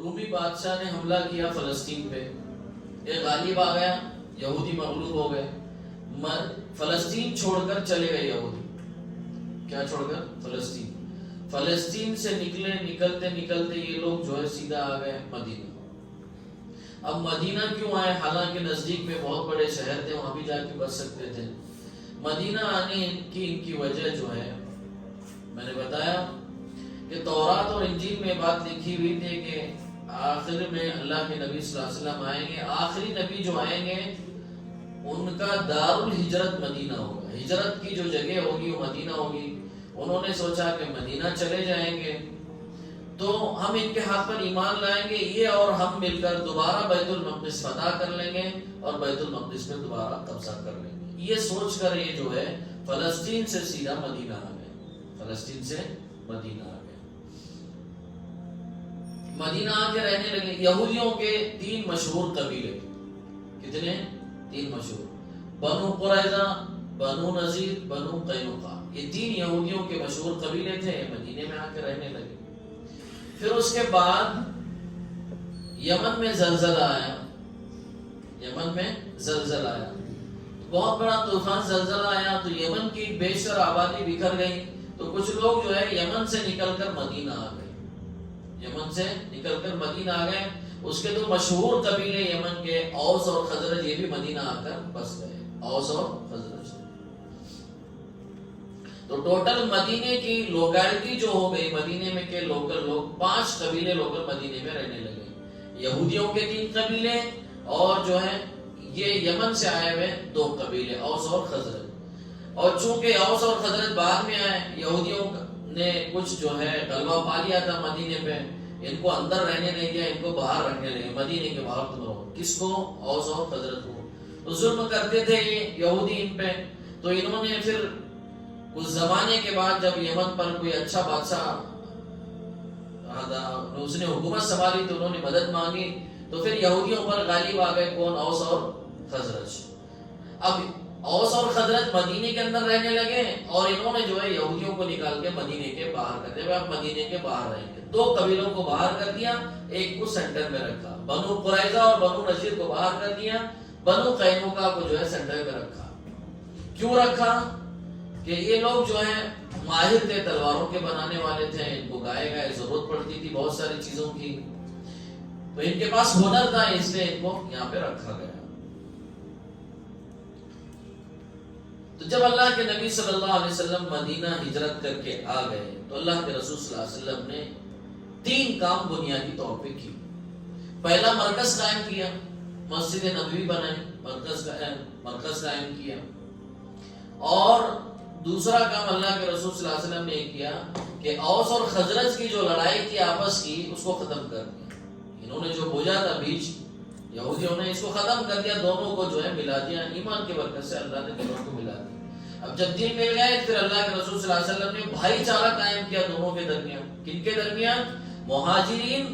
رومی بادشاہ نے حملہ کیا فلسطین پہ، ایک غالب آ گیا، یہودی مغلوب ہو گئے، فلسطین چھوڑ کر چلے گئے یہودی۔ کیا چھوڑ کر؟ فلسطین سے نکلتے نکلتے یہ لوگ جو ہے سیدھا آ گئے مدینہ۔ اب مدینہ کیوں آئے؟ حالانکہ نزدیک میں بہت بڑے شہر تھے، وہاں بھی جا کے بچ سکتے تھے۔ مدینہ آنے کی وجہ جو ہے میں نے بتایا کہ تورات اور انجیل میں بات لکھی ہوئی تھی کہ آخر میں اللہ کے نبی صلی اللہ علیہ وسلم آئیں گے، آخری نبی جو آئیں گے ان کا دار الہجرت مدینہ ہوگا، ہجرت کی جو جگہ ہوگی وہ مدینہ ہوگی۔ انہوں نے سوچا کہ مدینہ چلے جائیں گے تو ہم ان کے ہاتھ پر ایمان لائیں گے، یہ اور ہم مل کر دوبارہ بیت المقدس فتح کر لیں گے اور بیت المقدس پہ دوبارہ قبضہ کر لیں گے۔ یہ سوچ کر یہ جو ہے فلسطین سے سیدھا مدینہ آ گئے، فلسطین سے مدینہ آ گئے، مدینہ آ کے رہنے لگے۔ یہودیوں کے 3 مشہور قبیلے، کتنے؟ 3 مشہور، بنو قریظہ، بنو نذیر، بنو قینقاع، یہ 3 یہودیوں کے مشہور قبیلے تھے، مدینے میں آ کے رہنے لگے۔ پھر اس کے بعد یمن میں زلزلہ آیا، یمن میں زلزلہ آیا، بہت بڑا طوفان زلزلہ آیا تو یمن کی بیشتر آبادی بکھر گئی، تو کچھ لوگ جو ہے یمن سے نکل کر مدینہ آ گئے، یمن سے نکل کر مدینہ آ گئے۔ اس کے 2 مشہور قبیلے یمن کے اوس اور خزرج، یہ بھی مدینہ آ کر بس گئے، اوس اور خزرج۔ تو ٹوٹل مدینے کی لوکیلٹی جو ہو گئی، مدینے میں کے لوکل لوگ 5 قبیلے لوکل مدینے میں رہنے لگے، یہودیوں کے 3 قبیلے اور جو ہے یہ یمن سے آئے ہوئے 2 قبیلے، اوس اور خزرج۔ اور چونکہ اوس اور خزرج بعد میں آئے، یہودیوں نے کچھ جو ہے غلبہ پا لیا تھا مدینے پہ، ان کو اندر رہنے نہیں دیا، ان کو باہر رکھنے لگے، مدینے کے باہر تم رہو۔ کس کو؟ اوس اور خزرج کو۔ تو ظلم کرتے تھے یہ یہودی ان پہ، تو انہوں نے پھر اس زمانے کے بعد جب یمن پر کوئی اچھا بادشاہ اس نے حکومت سنبھالی تو انہوں نے مدد مانگی، تو پھر یہودیوں پر غالب آ گئے کون؟ اوس اور خزرج۔ اب اوس اور خزرج مدینے کے اندر رہنے لگے اور انہوں نے جو ہے یہودیوں کو نکال کے مدینے کے باہر کر دیا، اب مدینے کے باہر رہیں گے۔ 2 قبیلوں کو باہر کر دیا، ایک کو سینٹر میں رکھا، بنو قریظہ اور بنو نذیر کو باہر کر دیا، بنو قینقاع کو جو ہے سینٹر میں رکھا۔ کیوں رکھا؟ کہ یہ لوگ جو ہیں ماہر تھے، تلواروں کے بنانے والے تھے، ان کو گائے ضرورت پڑتی تھی بہت ساری چیزوں کی، تو ان کے پاس ہنر تھا، اس لیے ان کو یہاں پہ رکھا گیا۔ تو جب اللہ کے نبی صلی اللہ علیہ وسلم مدینہ ہجرت کر کے آ گئے تو اللہ کے رسول صلی اللہ علیہ وسلم نے 3 کام بنیادی طور پہ کی۔ پہلا، مرکز قائم کیا، مسجد نبوی بنائی، مرکز قائم کیا۔ اور دوسرا کام اللہ کے رسول صلی اللہ علیہ وسلم نے کیا کہ اوس اور خزرج کی جو لڑائی تھی آپس کی، اس کو ختم کر دیا۔ انہوں نے جو بوجھا تھا بیچ، یہودیوں نے اس کو ختم کر دیا، دونوں کو جو ہے ملا دیا، ایمان کے برکت سے اللہ نے دونوں کو ملا دیا۔ اب جب دل مل گئے پھر اللہ کے رسول صلی اللہ علیہ وسلم نے بھائی چارہ قائم کیا دونوں کے درمیان۔ کن کے درمیان؟ مہاجرین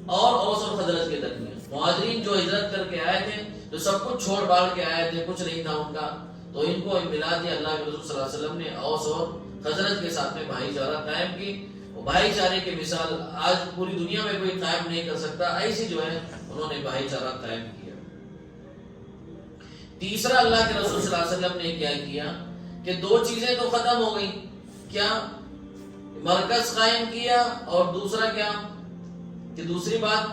اور اوس اور خزرج کے درمیان۔ مہاجرین جو ہجرت کر کے آئے تھے، جو سب کچھ چھوڑ باڑ کے آئے تھے، کچھ نہیں تھا ان کا، تو ان کو ملا دیا۔ اللہ کے رسول صلی اللہ علیہ وسلم نے اوس اور خزرج کے ساتھ میں بھائی چارہ قائم کی۔ بھائی چارے کی مثال آج پوری دنیا میں کوئی قائم نہیں کر سکتا، ایسی جو ہے انہوں نے بھائی چارہ قائم کیا۔ تیسرا اللہ کے رسول صلی اللہ علیہ وسلم نے کیا کیا کہ 2 چیزیں تو ختم ہو گئی، کیا؟ مرکز قائم کیا، اور دوسرا کیا کہ دوسری بات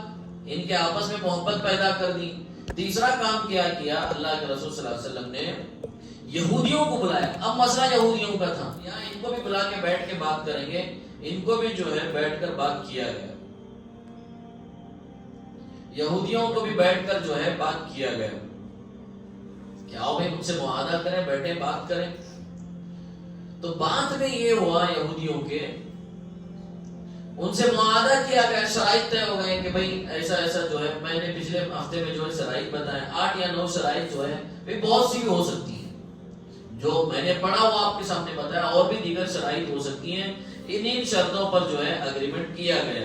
ان کے آپس میں محبت پیدا کر دی۔ تیسرا کام کیا اللہ کے رسول صلی اللہ علیہ وسلم نے یہودیوں کو بلایا۔ اب مسئلہ یہودیوں کا تھا، یہاں ان کو بھی بلا کے بیٹھ کے بات کریں گے، ان کو بھی جو ہے بیٹھ کر بات کیا گیا، یہودیوں کو بھی بیٹھ کر جو ہے بات کیا گیا کہ آؤ بھائی مجھ سے معاہدہ کریں، بیٹھے بات کریں۔ تو بات میں یہ ہوا یہودیوں کے، ان سے معاہدہ کیا گیا، شرائط طے ہو گئے کہ بھائی ایسا ایسا جو ہے، میں نے پچھلے ہفتے میں جو ہے شرائط بتائے، 8 یا 9 شرائط جو ہے بہت سی بھی ہو سکتی ہیں، جو میں نے پڑھا وہ آپ کے سامنے بتایا، اور بھی دیگر شرائط ہو سکتی ہیں۔ انہی شرطوں پر جو ہے اگریمنٹ کیا گیا،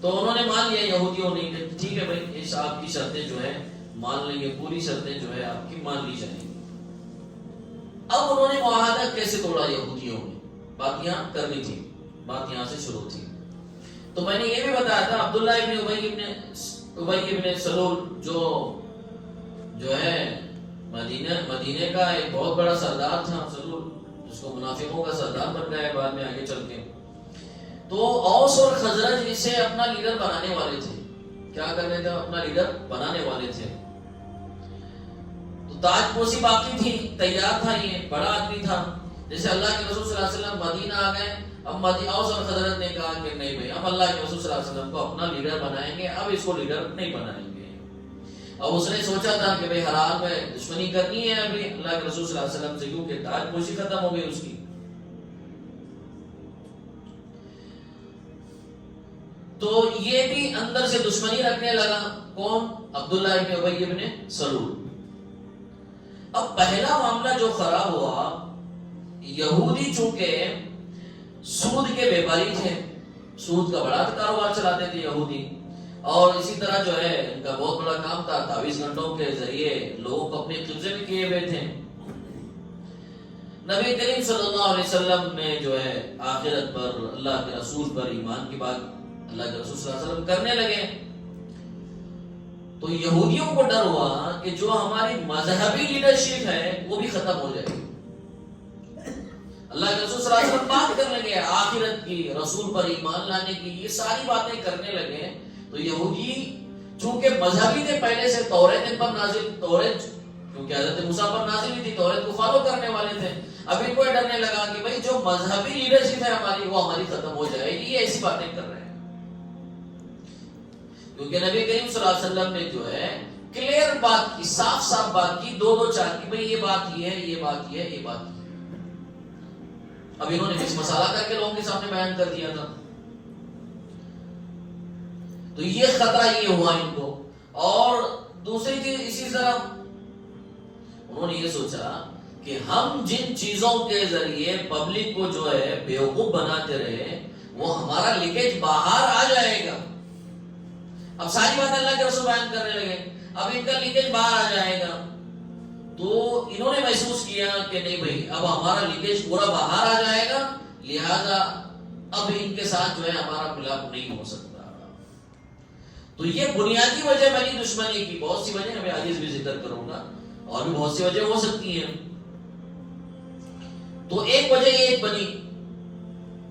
تو انہوں نے مان لیا یہودیوں نے کہ ٹھیک ہے بھائی اس آپ کی شرطیں جو ہے مان لیں گے، پوری شرطیں جو ہے آپ کی مان لی جائیں گی۔ اب انہوں نے معاہدہ کیسے توڑا یہودیوں نے؟ بات یہاں کرنی تھی، بات یہاں سے شروع تھی۔ تو میں نے یہ بھی بتایا تھا عبداللہ ابن ابی ابن سلول جو ہے مدینے کا ایک بہت بڑا سردار تھا، سلول، جس کو منافقوں کا سردار بن گیا ہے بعد میں آگے چل کے. تو اوس اور خزرج اسے اپنا لیڈر بنانے والے تھے. کیا کرنے تھے؟ اپنا لیڈر بنانے والے تھے. تو تاج پوشی باقی تھی، تیار تھا، یہ بڑا آدمی تھا. جیسے اللہ کے رسول صلی اللہ علیہ وسلم مدینہ آ گئے، اب اوس اور خزرج نے کہا کہ نہیں بھائی، اب اللہ کے رسول صلی اللہ علیہ وسلم کو اپنا لیڈر بنائیں گے، اب اس کو لیڈر نہیں بنائیں گے. اب اس نے سوچا تھا کہ بھائی ہر حال میں دشمنی کرنی ہے ابھی اللہ کے رسول صلی اللہ علیہ وسلم سے، کیونکہ تاج پوشی ختم ہو گئی اس کی. تو یہ بھی اندر سے دشمنی رکھنے لگا. کون؟ عبداللہ ابن ابی ابن سلول. اب پہلا معاملہ جو خراب ہوا، یہودی چونکہ سود کے بیپاری تھے، سود کا بڑا کاروبار چلاتے تھے یہودی، اور اسی طرح جو ہے ان کا بہت بڑا کام تھا، 24 گھنٹوں کے ذریعے لوگوں کو اپنے قبضے میں کیے ہوئے تھے. نبی کریم صلی اللہ علیہ وسلم نے جو ہے آخرت پر، اللہ کے رسول پر ایمان کی بات اللہ کے رسول صلی اللہ علیہ وسلم کرنے لگے. تو یہودیوں کو ڈر ہوا کہ جو ہماری مذہبی لیڈرشپ ہے وہ بھی ختم ہو جائے گی. اللہ کے رسول صلی اللہ علیہ وسلم بات کرنے لگے آخرت کی، رسول پر ایمان لانے کی، یہ ساری باتیں کرنے لگے. تو یہودی چونکہ مذہبی تھے، پہلے سے توریت ان پر نازل، توریت کیونکہ حضرت موسیٰ پر نازل ہوئی تھی، توریت کو فالو کرنے والے تھے. اب ان کو ڈرنے لگا کہ بھائی جو مذہبی لیڈرشپ ہے ہماری، وہ ہماری ختم ہو جائے گی، یہ ایسی باتیں کر رہے ہیں. کیونکہ نبی کریم صلی اللہ علیہ وسلم نے جو ہے کلیئر بات کی، صاف صاف بات کی، دو چار کی، بھائی یہ بات یہ ہے، یہ بات یہ ہے، یہ بات یہ ہے. اب انہوں نے مکس مسالہ کر کے لوگوں کے سامنے بیان کر دیا تھا. تو یہ خطرہ یہ ہوا ان کو. اور دوسری چیز اسی طرح انہوں نے یہ سوچا کہ ہم جن چیزوں کے ذریعے پبلک کو جو ہے بیوقوف بناتے رہے، وہ ہمارا لیکیج باہر آ جائے گا. اب ساری بات اللہ کے رسول بیان کرنے لگے، اب ان کا لیکیج باہر آ جائے گا. تو انہوں نے محسوس کیا کہ نہیں بھائی اب ہمارا لیکیج پورا باہر آ جائے گا، لہذا اب ان کے ساتھ جو ہے ہمارا ملاپ نہیں ہو سکتا. تو یہ بنیادی وجہ بنی دشمنی کی. بہت سی وجہ میں آگے بھی ذکر کروں گا، اور بھی بہت سی وجہ ہو سکتی ہیں. تو ایک وجہ یہ بنی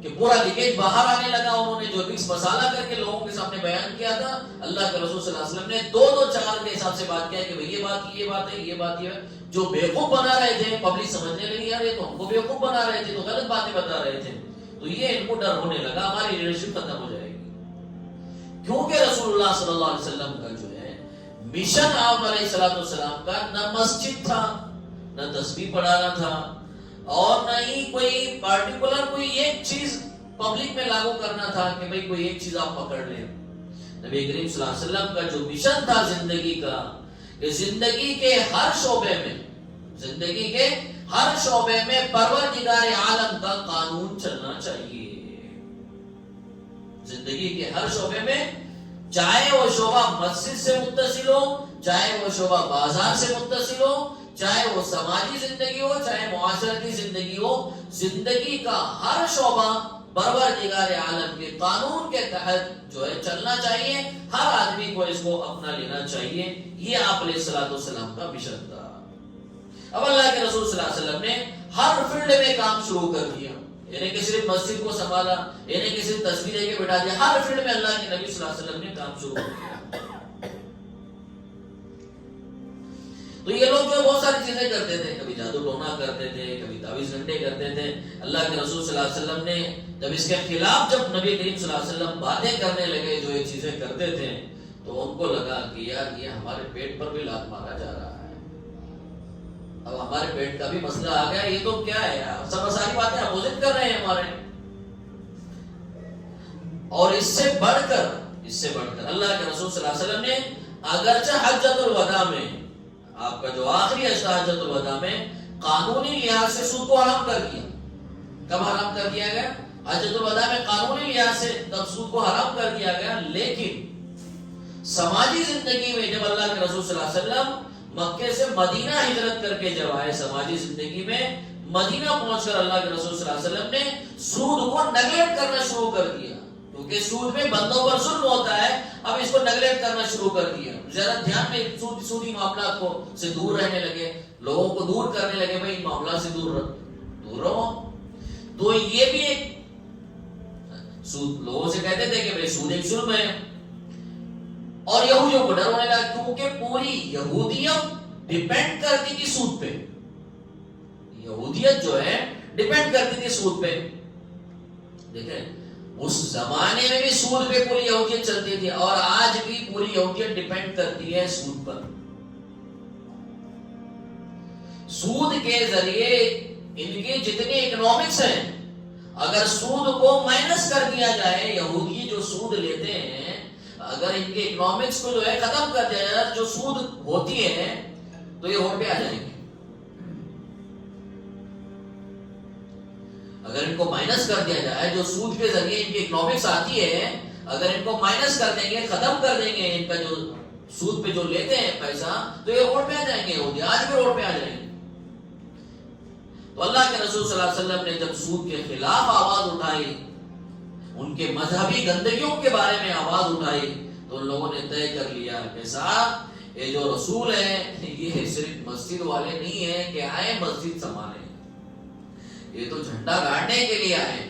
کہ پورا لیکیج باہر آنے لگا. انہوں نے جو مکس مسالہ کر کے لوگوں کے سامنے بیان کیا تھا، اللہ کے رسول صلی اللہ علیہ وسلم نے دو چار کے حساب سے بات کیا کہ بھئی یہ بات ہے، یہ بات ہے. جو بیوقوف بنا رہے تھے پبلک سمجھنے لگی یار یہ تو ہم کو بیوقوف بنا رہے تھے، تو غلط باتیں بتا رہے تھے. تو یہ ان کو ڈر ہونے لگا ہماری لیڈرشپ ختم ہو جائے گی. کیونکہ رسول اللہ صلی اللہ علیہ وسلم کا جو ہے مشن آپ علیہ السلام کا نہ مسجد تھا، نہ تسبیح پڑھانا تھا، اور نہ ہی کوئی پارٹیکولر کوئی ایک چیز پبلک میں لاگو کرنا تھا کہ بھئی کوئی ایک چیز آپ پکڑ لیں. نبی کریم صلی اللہ علیہ وسلم کا جو مشن تھا زندگی کا، کہ زندگی کے ہر شعبے میں پروردگار عالم کا قانون چلنا چاہیے. زندگی کے ہر شعبے میں، چاہے وہ شعبہ مسجد سے متصل ہو، چاہے وہ شعبہ بازار سے متصل ہو، چاہے وہ سماجی زندگی ہو، چاہے معاشرتی زندگی ہو، زندگی کا ہر شعبہ پروردگار عالم کے قانون کے تحت جو ہے چلنا چاہیے. ہر آدمی کو اس کو اپنا لینا چاہیے. یہ آپ علیہ السلام کا مشن تھا. اب اللہ کے رسول صلی اللہ علیہ وسلم نے ہر فیلڈ میں کام شروع کر دیا. یعنی کہ صرف مسجد کو سنبھالا، یعنی کہ صرف تصویر دے کے بٹھا دیا. ہر فیلڈ میں اللہ کے نبی صلی اللہ علیہ وسلم نے کام شروع کر دیا. تو یہ لوگ جو بہت ساری چیزیں کرتے تھے، کبھی جادو ٹونا کرتے تھے، کبھی 24 گھنٹے کرتے تھے. اللہ کے رسول صلی اللہ علیہ وسلم نے جب اس کے خلاف جب نبی کریم صلی اللہ علیہ وسلم باتیں کرنے لگے، جو یہ چیزیں کرتے تھے، تو ان کو لگا کہ یار یہ ہمارے پیٹ پر بھی لات مارا جا رہا ہے. اب ہمارے پیٹ کا بھی مسئلہ آ گیا. یہ تو کیا ہے یار، سب ساری باتیں اپوزٹ کر رہے ہیں ہمارے. اور اس سے بڑھ کر اللہ کے رسول صلی اللہ علیہ وسلم نے اگرچہ حجۃ الوداع میں، آپ کا جو آخری اشرا حجۃ الوداع میں، قانونی لحاظ سے سود کو حرام کر دیا. کب حرام کر دیا گیا؟ حجۃ الوداع میں قانونی لحاظ سے تب سود کو حرام کر دیا گیا. لیکن سماجی زندگی میں جب اللہ کے رسول صلی اللہ علیہ وسلم مکے سے مدینہ ہجرت کر کے جب آئے، سماجی زندگی میں مدینہ پہنچ کر اللہ کے رسول صلی اللہ علیہ وسلم نے سود کو نیگلیکٹ کرنا شروع کر دیا. کیونکہ سود میں بندوں پر ظلم ہوتا ہے، اب اس کو نیگلیکٹ کرنا شروع کر دیا، زیادہ دھیان میں سودی معاملات کو سے دور رہنے لگے، لوگوں کو دور کرنے لگے، بھائی معاملات سے دور رہو۔ تو یہ بھی ایک سود، لوگوں سے کہتے تھے کہ بھائی سود ایک ظلم ہے، اور یہودیوں کو ڈر ہونے لگا کیونکہ پوری یہودیت ڈیپینڈ کرتی تھی سود پہ، یہودیت جو ہے ڈیپینڈ کرتی تھی سود پہ۔ دیکھیں اس زمانے میں بھی سود پہ پوری یہودیت چلتی تھی، اور آج بھی پوری یہودیت ڈیپینڈ کرتی ہے سود پر۔ سود کے ذریعے ان کے جتنے اکنامکس ہیں، اگر سود کو مائنس کر دیا جائے، یہودی جو سود لیتے ہیں اگر ان کے اکنامکس کو جو ہے ختم کر دیا جائے، جو سود ہوتی ہے تو یہ روڈ پہ آ جائیں گے۔ اگر ان کو مائنس کر دیا جائے، جو سود کے ذریعے ان کی اکنامکس آتی ہے، اگر ان کو مائنس کر دیں گے، ختم کر دیں گے ان کا جو سود پہ جو لیتے ہیں پیسہ، تو یہ روڈ پہ آ جائیں گے، یہودی آج بھی روڈ پہ آ جائیں گے۔ تو اللہ کے رسول صلی اللہ علیہ وسلم نے جب سود کے خلاف آواز اٹھائی، ان کے مذہبی گندگیوں کے بارے میں آواز اٹھائی، تو ان لوگوں نے طے کر لیا کہ صاحب یہ جو رسول ہے یہ صرف مسجد والے نہیں ہیں کہ آئے مسجد سنبھالیں، یہ تو جھنڈا گاڑنے کے لیے آئے،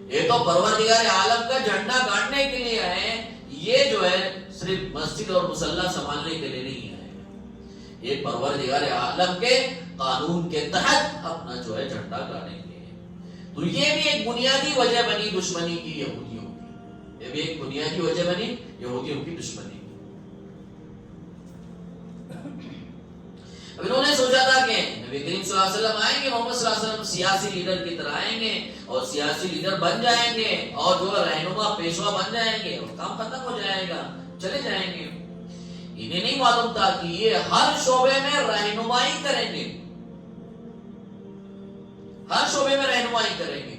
یہ تو پروردگار عالم کا جھنڈا گاڑنے کے لیے آئے، یہ جو ہے صرف مسجد اور مصلی سنبھالنے کے لیے نہیں آئے، یہ پروردگار عالم کے قانون کے تحت اپنا جو ہے جھنڈا گاڑیں گے۔ تو یہ بھی ایک بنیادی وجہ بنی دشمنی کی یہودیوں کی، یہ بھی ایک بنیادی وجہ بنی یہودیوں کی دشمنی کی۔ اب انہوں نے سوچا تھا کہ نبی کریم صلی اللہ علیہ وسلم آئیں گے، محمد صلی اللہ علیہ وسلم سیاسی لیڈر کی طرح آئیں گے اور سیاسی لیڈر بن جائیں گے اور جو رہنما پیشوا بن جائیں گے اور کام ختم ہو جائے گا، چلے جائیں گے۔ انہیں نہیں معلوم تھا کہ یہ ہر شعبے میں رہنمائی کریں گے، ہر شعبے میں رہنمائی کریں گے،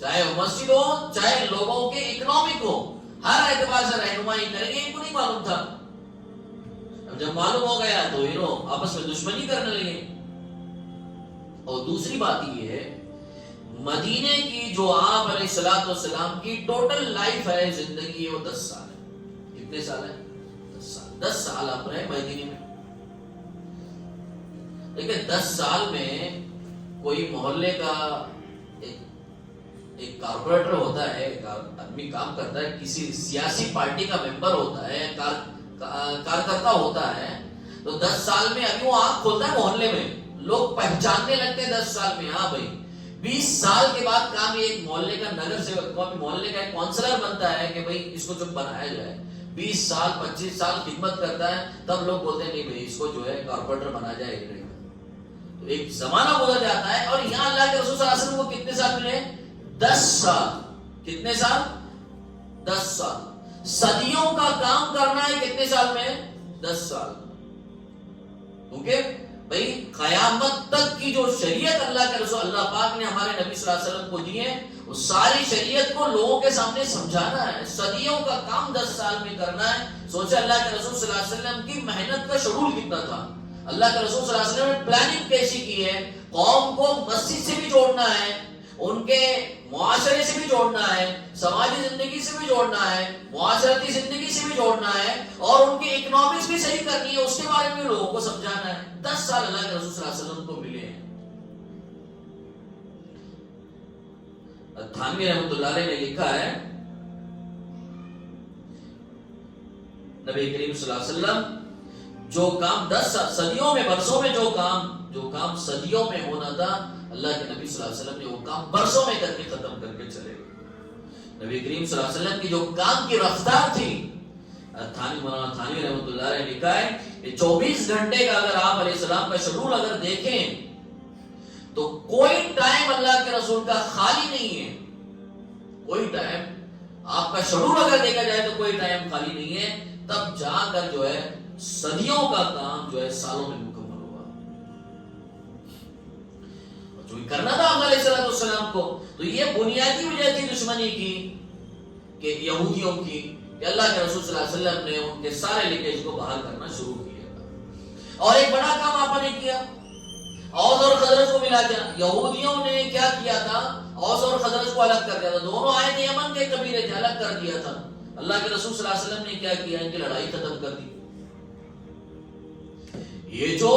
چاہے مسجد ہو چاہے لوگوں کے اکنامک ہو، ہر اعتبار سے رہنمائی کریں گے۔ ان کو نہیں معلوم تھا، اب جب معلوم ہو گیا تو یہ لوگ آپس میں دشمنی کرنے لگے۔ اور دوسری بات یہ ہے، مدینے کی جو آپ علیہ الصلوۃ والسلام کی ٹوٹل لائف ہے، زندگی ہے، وہ 10 سال ہے۔ کتنے سال ہے؟ 10 سال۔ 10 سال آپ رہے مدینے میں۔ دیکھیں 10 سال میں کوئی محلے کا ایک کارپوریٹر ہوتا ہے، ایک آدمی کام کرتا ہے، کسی سیاسی پارٹی کا ممبر ہوتا ہے، کارکرتا ہوتا ہے، تو 10 سال میں ابھی وہ آنکھ کھولتا ہے محلے میں، لوگ پہچاننے لگتے ہیں 10 سال میں، ہاں بھائی 20 سال کے بعد کام یہ ایک محلے کا نگر سیوک، محلے کا ایک کونسلر بنتا ہے کہ بھائی اس کو جو بنایا جائے، 20 سال 25 سال خدمت کرتا ہے، تب لوگ بولتے ہیں نہیں بھائی اس کو جو ہے کارپوریٹر بنا جائے۔ تو ایک زمانہ گزر جاتا ہے، اور یہاں اللہ کے رسول صلی اللہ علیہ وسلم کو کتنے سال ملے؟ 10 سال۔ کتنے سال؟ 10 سال۔ صدیوں کا کام کرنا ہے کتنے سال میں؟ 10 سال۔ کیونکہ بھئی قیامت تک کی جو شریعت اللہ کے رسول اللہ پاک نے ہمارے نبی صلی اللہ علیہ وسلم کو دی ہے، اس ساری شریعت کو لوگوں کے سامنے سمجھانا ہے، صدیوں کا کام 10 سال میں کرنا ہے۔ سوچے اللہ کے رسول صلی اللہ علیہ وسلم کی محنت کا شیڈول کتنا تھا۔ اللہ کے رسول صلی اللہ علیہ وسلم نے پلاننگ کیسی کی ہے، قوم کو مسجد سے بھی جوڑنا ہے، ان کے معاشرے سے بھی جوڑنا ہے، سماجی زندگی سے بھی جوڑنا ہے، معاشرتی زندگی سے بھی جوڑنا ہے، اور ان کی اکنامکس بھی صحیح کرنی ہے، اس کے بارے میں لوگوں کو سمجھانا ہے۔ 10 سال اللہ کے رسول صلی اللہ علیہ وسلم کو ملے ہیں۔ تھانوی رحمۃ اللہ علیہ نے لکھا ہے، نبی کریم صلی اللہ علیہ وسلم جو کام 10 صدیوں میں، برسوں میں جو کام صدیوں میں ہونا تھا، اللہ کے نبی صلی اللہ علیہ وسلم نے وہ کام برسوں میں کر کے ختم کر کے چلے گئے۔ نبی کریم صلی اللہ علیہ وسلم کی جو کام کی رفتار تھی، مولانا تھانوی رحمۃ اللہ علیہ نے لکھا ہے کہ 24 گھنٹے کا اگر آپ علیہ السلام کا شیڈول اگر دیکھیں تو کوئی ٹائم اللہ کے رسول کا خالی نہیں ہے، کوئی ٹائم آپ کا شیڈول اگر دیکھا جائے تو کوئی ٹائم خالی نہیں ہے، تب جا کر جو ہے صدیوں کا کام جو ہے سالوں میں مکمل ہوا، جو کرنا تھا علیہ السلام کو۔ تو یہ بنیادی وجہ تھی دشمنی کی کہ یہودیوں کی، کہ اللہ کے رسول صلی اللہ علیہ وسلم نے ان کے سارے لیکیج کو باہر کرنا شروع کیا۔ اور ایک بڑا کام آپ نے کیا، اوس اور خزرج کو ملا دیا. یہودیوں نے کیا کیا تھا؟ اوس اور خزرج کو الگ کر دیا تھا. دونوں آئے تھے یمن کے قبیلے تھے, الگ کر دیا تھا. اللہ کے رسول صلی اللہ علیہ وسلم نے کیا کیا؟ ان کی لڑائی ختم کر دی. یہ جو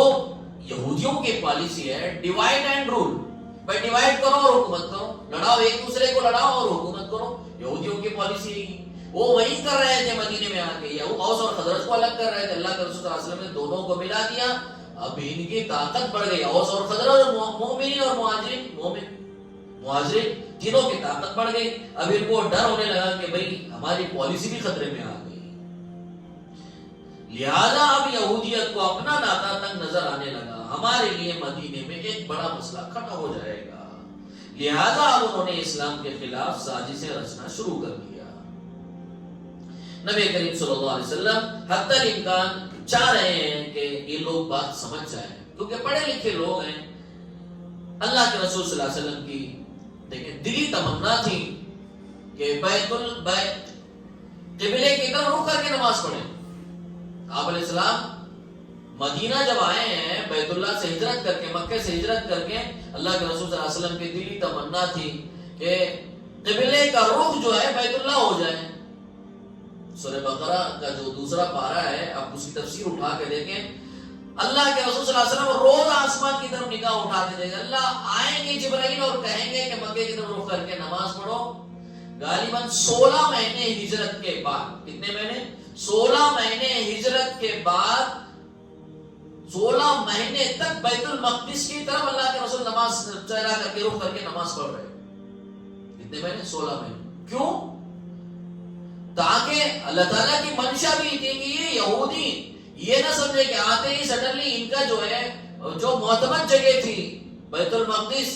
یہودیوں کی پالیسی ہے ڈیوائڈ اینڈ رول, بھائی ڈیوائڈ کرو اور حکومت کرو, لڑاؤ, ایک دوسرے کو لڑاؤ اور حکومت کرو. یہودیوں کی پالیسی ہے. وہ وہی کر رہے تھے مدینے میں آ کے, اوس اور خزرج کو الگ کر رہے تھے. اللہ کے رسول صلی اللہ علیہ وسلم نے دونوں کو ملا دیا. اب ان کی طاقت بڑھ گئی. اوس اور خزرج, مومنین اور مہاجرین تینوں کی طاقت بڑھ گئی. اب ان کو ڈر ہونے لگا کہ بھئی ہماری پالیسی بھی خطرے میں آ گئی. لہذا اب یہودیت کو اپنا ناتا تنگ نظر آنے لگا. ہمارے لیے مدینے میں ایک بڑا مسئلہ کھڑا ہو جائے گا. لہذا اب انہوں نے اسلام کے خلاف سازشیں رچنا شروع کر دیا. نبی کریم صلی اللہ علیہ وسلم حتی الامکان چاہ رہے ہیں کہ یہ لوگ بات سمجھ جائیں, کیونکہ پڑھے لکھے لوگ ہیں. اللہ کے رسول صلی اللہ علیہ وسلم کی دیکھیں دلی تمنا تھی کہ قبلے کی طرف رخ کر کے نماز پڑھیں. آپ علیہ السلام مدینہ جب آئے ہیں, بیت اللہ سے ہجرت کر کے, مکہ سے ہجرت کر کے, اللہ کے رسول صلی اللہ علیہ وسلم کی دلی تمنا تھی کہ قبلے کا رخ جو ہے بیت اللہ ہو جائے. سورہ بقرہ کا جو دوسرا پارہ ہے, آپ اس کی تفسیر اٹھا کے دیکھیں. اللہ کے رسول صلی اللہ علیہ وسلم روز آسمان کی طرف نگاہ اٹھاتے تھے. اللہ آئیں گے جبرائیل اور کہیں گے کہ مکے کی طرف رخ کر کے نماز پڑھو. غالباً 16 مہینے ہجرت کے بعد, کتنے مہینے؟ 16 مہینے ہجرت کے بعد 16 مہینے تک بیت المقدس کی طرف اللہ کے رسول نماز چہرہ کر کے رخ کر کے نماز پڑھ رہے. کتنے مہینے؟ 16 مہینے. کیوں؟ تاکہ اللہ تعالیٰ کی منشا بھی تھی کہ یہ یہودی یہ نہ سمجھے کہ آتے ہی سڈنلی ان کا جو ہے جو معتمد جگہ تھی بیت المقدس,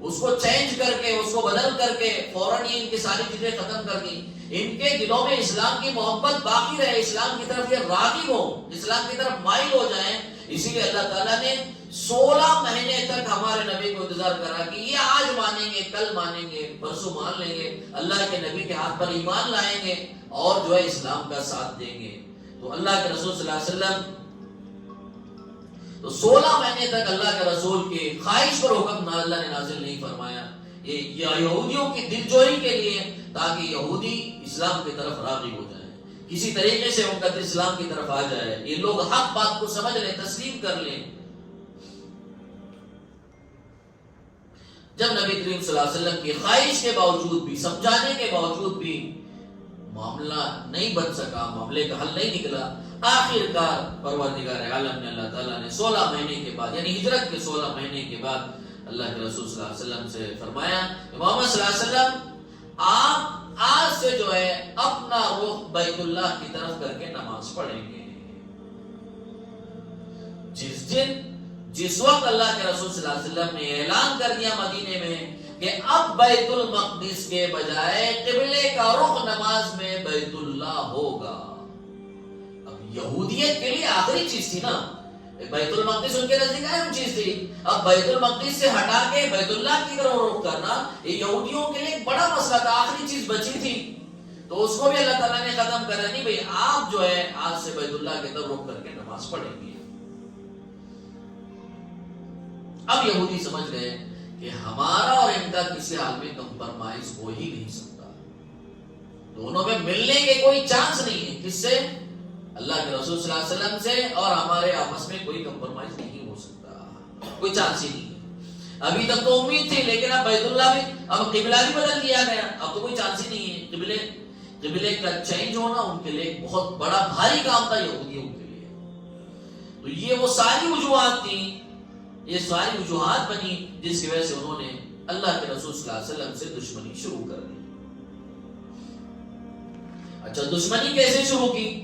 اس کو چینج کر کے, اس کو بدل کر کے فوراً یہ ان کی ساری چیزیں ختم کر دی. ان کے دلوں میں اسلام کی محبت باقی رہے, اسلام کی طرف یہ راغب ہو, اسلام کی طرف مائل ہو جائیں. اسی لیے اللہ تعالیٰ نے 16 مہینے تک ہمارے نبی کو انتظار کرا کہ یہ آج مانیں گے, کل مانیں گے, پرسوں مان لیں گے, اللہ کے نبی کے ہاتھ پر ایمان لائیں گے اور جو ہے اسلام کا ساتھ دیں گے. تو اللہ کے رسول صلی اللہ علیہ وسلم تو 16 مہینے تک اللہ کے رسول کی خواہش پر حکم اللہ نے نازل نہیں فرمایا. یہ یہودیوں کی دلجوئی کے لیے, تاکہ یہودی اسلام کی طرف راغب ہو جائے, کسی طریقے سے ان کا دل اسلام کی طرف آ جائے, یہ لوگ حق بات کو سمجھ لیں, تسلیم کر لیں. جب نبی کریم صلی اللہ علیہ وسلم کی خواہش کے باوجود بھی, سمجھانے کے باوجود بھی معاملہ نہیں بن سکا, معاملے کا حل نہیں نکلا, آخر کار پروردگار عالم نے, اللہ تعالیٰ نے 16 مہینے کے بعد, یعنی ہجرت کے 16 مہینے کے بعد اللہ کے رسول صلی اللہ علیہ وسلم سے فرمایا کہ محمد صلی اللہ علیہ وسلم آپ آج سے جو ہے اپنا رخ بیت اللہ کی طرف کر کے نماز پڑھیں گے. جس وقت اللہ کے رسول صلی اللہ علیہ وسلم نے اعلان کر دیا مدینے میں کہ اب بیت المقدس کے بجائے قبلے کا رخ نماز میں بیت اللہ ہوگا. اب یہودیت کے لیے آخری چیز تھی نا, بیت المقدس ان کے نزدیک اہم چیز تھی. اب بیت المقدس سے ہٹا کے بیت اللہ کی طرف رخ کرنا یہ یہودیوں کے لیے ایک بڑا مسئلہ تھا, آخری چیز بچی تھی. تو اس کو بھی اللہ تعالیٰ نے ختم کرا, نہیں بھئی آپ جو ہے آج سے بیت اللہ کی طرف رخ کر کے نماز پڑھیں گے. اب یہودی سمجھ گئے کہ ہمارا اور ان کا کسی حال میں کمپرمائز ہو ہی نہیں سکتا, دونوں میں ملنے کے کوئی چانس نہیں ہے. کس سے؟ اللہ کے رسول صلی اللہ علیہ وسلم سے, اور ہمارے آپس میں کوئی کمپرمائز نہیں ہو سکتا, کوئی چانس ہی نہیں. ابھی تک تو امید تھی, لیکن اب بیت اللہ بھی, اب قبلہ بھی بدل دیا گیا, اب تو کوئی چانس ہی نہیں ہے. قبلے کا چینج ہونا ان کے لیے بہت بڑا بھاری کام تھا یہودیوں کے لیے. تو یہ وہ ساری وجوہات تھیں, یہ ساری وجوہات بنی جس کی وجہ سے انہوں نے اللہ کے رسول صلی اللہ علیہ وسلم سے دشمنی شروع کر دی. اچھا, دشمنی کیسے شروع کی؟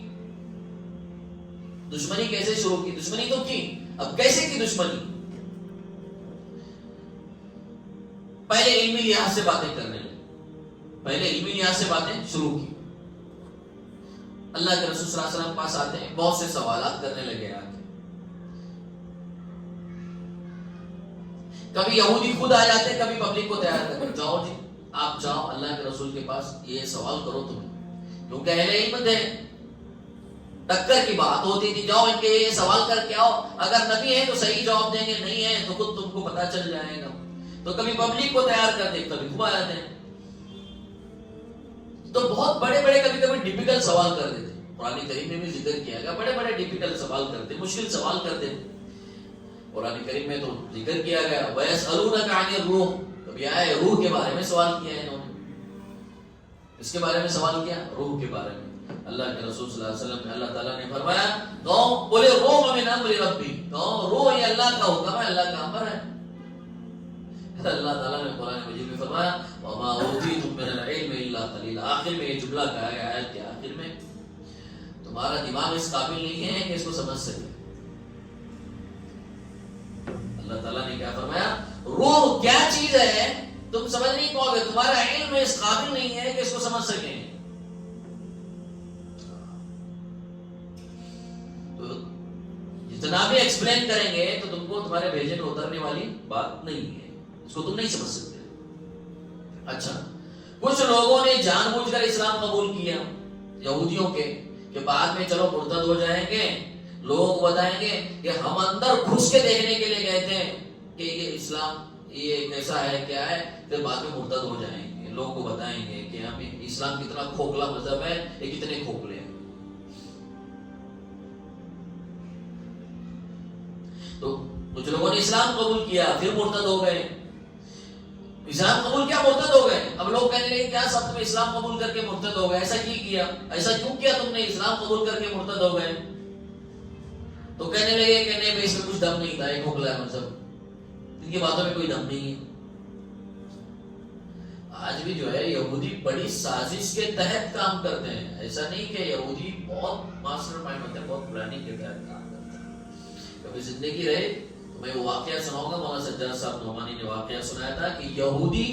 دشمنی تو کی, اب کیسے کی دشمنی؟ پہلے علمی لحاظ سے باتیں کرنے لگے, علمی لحاظ سے باتیں شروع کی. اللہ کے رسول صلی اللہ علیہ وسلم پاس آتے ہیں, بہت سے سوالات کرنے لگے. کبھی یہودی خود آ جاتے, کبھی پبلک کو تیار کرتے, جاؤ جی آپ جاؤ اللہ کے رسول کے پاس, یہ سوال کرو تمہیں, کیونکہ اہل علم تھے, ٹکر کی بات ہوتی تھی، جاؤ ان کے یہ سوال کر کے آؤ، اگر نبی ہیں تو صحیح جواب دیں گے، نہیں ہے تو خود تم کو پتا چل جائے گا. تو کبھی پبلک کو تیار کر دے، کبھی خود آ جاتے ہیں. تو بہت بڑے بڑے کبھی کبھی ڈیفیکلٹ سوال کر دیتے. قرآن کریم میں بھی ذکر کیا گیا، بڑے بڑے ڈیفیکلٹ سوال کرتے، مشکل سوال کرتے. قرآن کریم میں تو ذکر کیا گیا وَيَسْأَلُونَكَ عَنِ الرُّوحِ، کبھی آئے روح کے بارے میں سوال کیا ہے انہوں نے. اس کے بارے میں سوال کیا، روح کے بارے میں. اللہ کے رسول صلی اللہ علیہ وسلم نے، اللہ تعالیٰ نے فرمایا کہو بولے روح من امر ربی، کہو روح یہ اللہ کا حکم ہے، اللہ کا امر ہے. اللہ تعالیٰ نے قرآن مجید میں فرمایا وَمَا أُوتِيتُم مِّنَ الْعِلْمِ إِلَّا قَلِيلًا. آخر میں یہ جملہ کہا گیا آیت کے آخر میں، تمہارا دماغ اس قابل نہیں ہے کہ اس کو سمجھ سکے. اللہ تعالیٰ نے کیا فرمایا، روح کیا چیز ہے تم سمجھ نہیں پاؤ گے، تمہارا علم اس قابل نہیں ہے کہ اس کو سمجھ سکیں. تو جتنا بھی ایکسپلین کریں گے تو تم کو تمہارے بھیجے میں اترنے والی بات نہیں ہے، اس کو تم نہیں سمجھ سکتے. اچھا، کچھ لوگوں نے جان بوجھ کر اسلام قبول کیا یہودیوں کے، کہ بعد میں چلو مرتد ہو جائیں گے، لوگ بتائیں گے کہ ہم اندر گھس کے دیکھنے کے لیے گئے تھے کہ یہ اسلام یہ کیسا ہے کیا ہے، پھر بعد میں مرتد ہو جائیں گے. لوگوں کو بتائیں گے کہ ہمیں اسلام کتنا کھوکھلا مذہب ہے، یہ کتنے کھوکھلے ہیں. تو کچھ لوگوں نے اسلام قبول کیا پھر مرتد ہو گئے. اسلام قبول کیا مرتد ہو گئے. اب لوگ کہنے لگے کیا سب تم اسلام قبول کر کے مرتد ہو گئے، ایسا کیا، ایسا کیوں کیا تم نے، اسلام قبول کر کے مرتد ہو گئے. تو کہنے لگے کہ نہیں بھائی اس میں کچھ دم نہیں تھا، یہ کھوکھلا ہے مذہب، ان کی باتوں میں کوئی دم نہیں ہے. آج بھی جو ہے یہودی بڑی سازش کے تحت کام کرتے ہیں. ایسا نہیں کہ یہودی بہت ماسٹر مائنڈ ہوتے ہیں، بہت پلاننگ کے تحت کام کرتے ہیں. کبھی زندگی رہے تو میں وہ واقعہ سناؤں گا. مولانا سجاد صاحب نعمانی نے واقعہ سنایا تھا کہ یہودی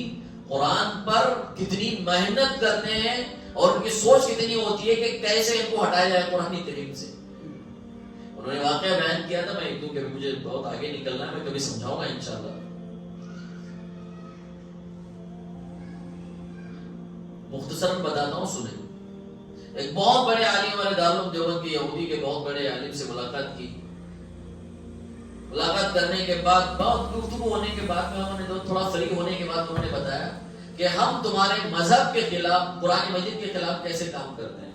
قرآن پر کتنی محنت کرتے ہیں اور ان کی سوچ کتنی ہوتی ہے کہ کیسے ان کو ہٹایا جائے قرآن کریم سے. انہوں نے واقعہ بیان کیا تھا، میں کیونکہ مجھے بہت آگے نکلنا ہے، میں کبھی سمجھاؤں گا انشاءاللہ. مختصراً بتاتا ہوں، سنیں. ایک بہت بڑے عالم والے دارالعلوم دیوبند کے یہودی کے بہت بڑے عالم سے ملاقات کی. ملاقات کرنے کے بعد بہت گفتگو ہونے کے بعد میں انہوں نے تھوڑا فری ہونے کے بعد انہوں نے بتایا کہ ہم تمہارے مذہب کے خلاف، قرآن مجید کے خلاف کیسے کام کرتے ہیں.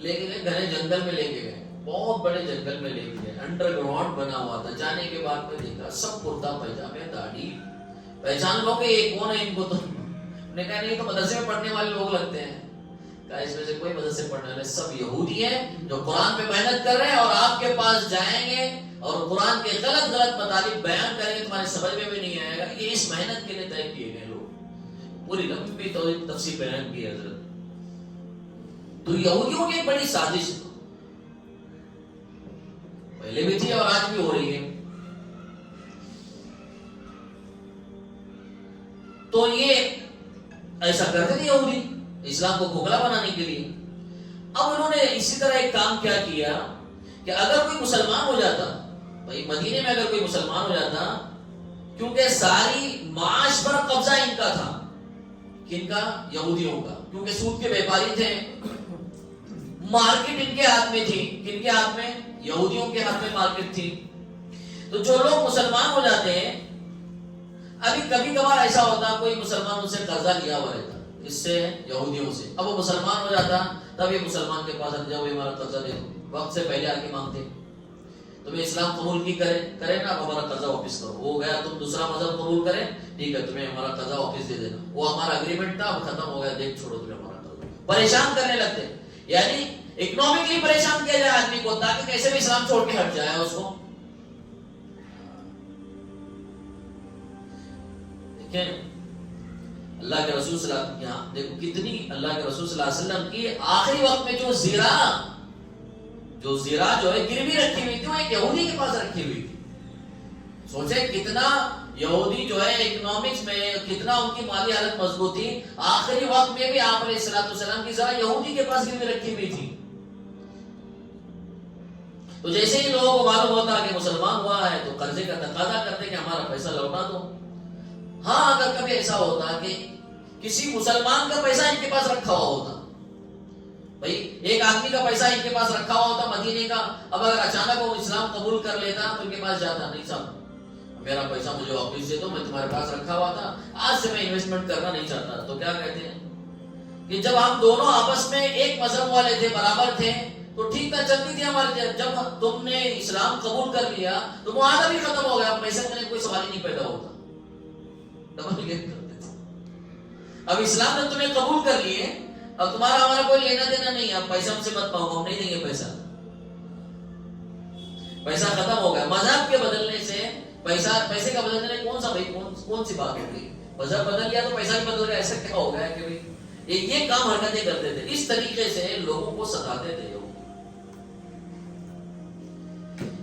لے کے گئے گھنے جنگل میں، لے کے گئے بہت بڑے جنگل میں لے کے گئے. انڈر گراؤنڈ بنا ہوا تھا. جانے کے بعد میں دیکھا سب کرتا پائجامے، داڑھی، پہچان لو کہ یہ کون ہے ان کو. تو نے کہا نہیں تو مدرسے میں پڑھنے والے لوگ لگتے ہیں. کہا اس میں سے کوئی مدرسے پڑھنے والے سب یہودی ہیں جو قرآن پہ محنت کر رہے ہیں اور آپ کے پاس جائیں گے اور قرآن کے غلط مطالب بیان کریں گے، تمہارے سمجھ میں بھی نہیں آئے گا. یہ اس محنت کے لیے طے کیے گئے لوگ. پوری لمبی تفصیل بیان کی حضرت. تو یہودیوں کی ایک بڑی سازش پہلے بھی تھی اور آج بھی ہو رہی ہے. تو یہ ایسا کرتے تھے یہودی اسلام کو کھوکھلا بنانے کے لیے. اب انہوں نے اسی طرح ایک کام کیا کہ اگر کوئی مسلمان ہو جاتا، بھائی مدینے میں اگر کوئی مسلمان ہو جاتا، کیونکہ ساری معاش پر قبضہ ان کا تھا، کن کا؟ یہودیوں کا. کیونکہ سود کے بیپاری تھے، مارکیٹ ان کے ہاتھ میں تھی. کن کے ہاتھ میں؟ یہودیوں کے ہاتھ میں مارکیٹ تھی. تو جو لوگ مسلمان ہو جاتے ہیں، ابھی کبھی کبھار ایسا ہوتا کوئی مسلمان ان سے قرضہ لیا ہوا رہتا، اس سے یہودیوں سے. اب وہ مسلمان ہو جاتا تب یہ مسلمان کے پاس آتے، جاؤ یہ ہمارا قرضہ دے دو. وقت سے پہلے آ کے مانگتے تمہیں اسلام قبول کی کرے نا، اب ہمارا قرضہ واپس کرو. وہ گیا تم دوسرا مذہب قبول کرے، ٹھیک ہے تمہیں ہمارا قرضہ واپس دے دینا. وہ ہمارا اگریمنٹ تھا، اب ختم ہو گیا، دیکھ چھوڑو تمہیں ہمارا قرضہ. پریشان کرنے لگتے، یعنی اکنامکلی پریشان کیا جائے آدمی کو تاکہ کیسے بھی اسلام چھوڑ کے ہٹ جائے اس کو. اللہ کے رسول صلی اللہ علیہ وسلم، دیکھو کتنی اللہ کے رسول صلی اللہ علیہ وسلم کی آخری وقت میں جو زیرہ جو ہے گروی رکھی ہوئی تھی، وہ ایک یہودی کے پاس رکھی ہوئی تھی. سوچے کتنا یہودی جو ہے اکنامکس میں کتنا ان کی مالی حالت مضبوط تھی. آخری وقت میں بھی آپ علیہ السلام کی زیرہ یہودی کے پاس گروی رکھی ہوئی تھی. تو جیسے ہی لوگوں کو معلوم ہوتا کہ مسلمان ہوا ہے تو قرضے کا تقاضا کرتے کہ ہمارا پیسہ لوٹا دو. ہاں اگر کبھی ایسا ہوتا کہ کسی مسلمان کا پیسہ ان کے پاس رکھا ہوا ہوتا بھائی ایک آدمی کا پیسہ ان کے پاس رکھا ہوا ہوتا مدینے کا، اب اگر اچانک وہ اسلام قبول کر لیتا تو ان کے پاس جاتا نہیں، صاحب میرا پیسہ مجھے واپس دے دو، میں تمہارے پاس رکھا ہوا تھا، آج سے میں انویسٹمنٹ کرنا نہیں چاہتا. تو کیا کہتے ہیں کہ جب ہم دونوں آپس میں ایک مذہب والے تھے، برابر تھے، تو ٹھیک تھا، چلتی تھی ہماری. جب تم نے اسلام قبول کر لیا تو معاہدہ بھی ختم ہو گیا، پیسے میں کوئی سوال ہی نہیں پیدا ہوتا. اب اسلام نے تمہیں قبول کر لیے، اب تمہارا ہمارا کوئی لینا دینا نہیں، اب پیسہ ہم سے مت پاؤ، ہم نہیں دیں گے پیسہ. پیسہ ختم ہو گیا. مذہب کے بدلنے سے پیسے کا بدلنے کون سا بھائی کون سی بات ہو گئی؟ مذہب بدل گیا تو پیسہ بھی بدل گیا. ایسا کیا ہو گیا کہ بھائی یہ کام حرکتیں کرتے تھے، اس طریقے سے لوگوں کو ستاتے تھے.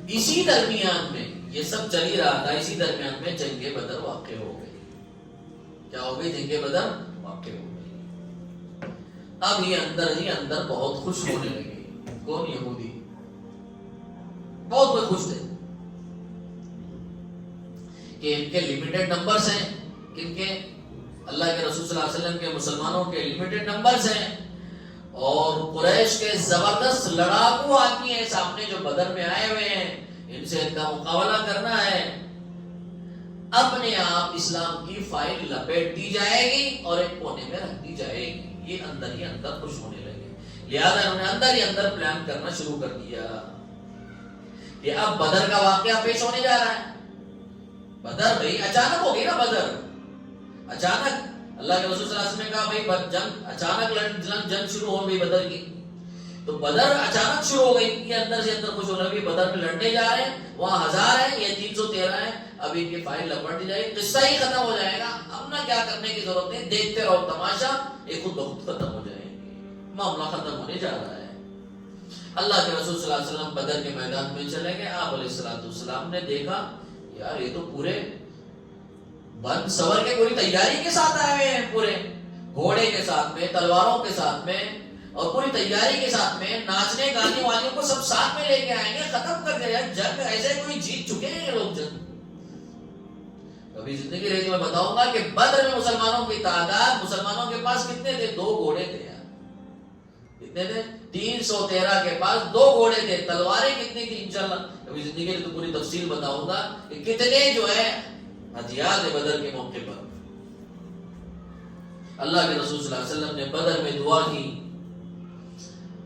اسی درمیان میں یہ سب چل ہی رہا تھا، اسی درمیان میں جنگ بدر واقع ہو گئی. کیا ہو گئی؟ جنگ بدر واقع ہو گئی. اب یہ اندر بہت خوش ہونے لگے. کون؟ یہودی. بہت خوش تھے کہ ان کے لمیٹڈ نمبرز ہیں، کن کے؟ اللہ کے رسول صلی اللہ علیہ وسلم کے، مسلمانوں کے لمیٹڈ نمبرز ہیں، اور قریش کے زبردست لڑاکو آدمی ہیں سامنے جو بدر میں آئے ہوئے ہیں، ان سے ان کا مقابلہ کرنا ہے. اپنے آپ اسلام کی فائل لپیٹ دی جائے گی اور ایک کونے میں رکھ دی جائے گی. یہ اندر خوش ہونے لگے. لہذا انہوں نے اندر پلان کرنا شروع کر دیا کہ اب بدر کا واقعہ پیش ہونے جا رہا ہے. بدر بھائی اچانک ہو گئی نا، بدر اچانک. اللہ کے رسول صلی اللہ علیہ وسلم نے کہا بھائی جنگ اچانک جنگ شروع ہو گئی بدر کی، تو بدر اچانک شروع ہو گئی. یہ اندر سے اندر خوش ہونا بھی بدر میں لڑنے جا رہے ہیں، وہاں 1000 ہیں، یہ 313 ہیں. اب ان کی فائل لپٹ دی جائے گی، قصہ ہی ختم ہو جائے گا. اب نہ کیا کرنے کی ضرورت نہیں، دیکھتے رہو تماشا، یہ خود بخود ختم ہو جائے گی. معاملہ ختم ہونے جا رہا ہے. اللہ کے رسول صلی اللہ علیہ وسلم بدر کے میدان میں چلے گئے. آپ علیہ السلام نے دیکھا یار یہ تو پورے بن سور کے پوری تیاری کے ساتھ آئے ہوئے ہیں، پورے گھوڑے کے ساتھ میں، تلواروں کے ساتھ میں، اور پوری تیاری کے ساتھ میں، ناچنے گانے والیوں کو سب ساتھ میں لے کے آئیں گے، ختم کر دیں. جنگ ایسے کوئی جیت چکے ہیں یہ لوگ جنگ. کبھی زندگی رہی تو میں بتاؤں گا کہ بدر میں مسلمانوں کی تعداد، مسلمانوں کے پاس کتنے تھے؟ 2 گھوڑے تھے یار. کتنے تھے؟ 313 کے پاس 2 گھوڑے تھے. تلواریں کتنی تھی؟ انشاءاللہ کبھی زندگی میں تو پوری تفصیل بتاؤں گا کہ کتنے جو ہے ہتھیار تھے بدر کے موقع پر. اللہ کے رسول صلی اللہ علیہ وسلم نے بدر میں دعا کی.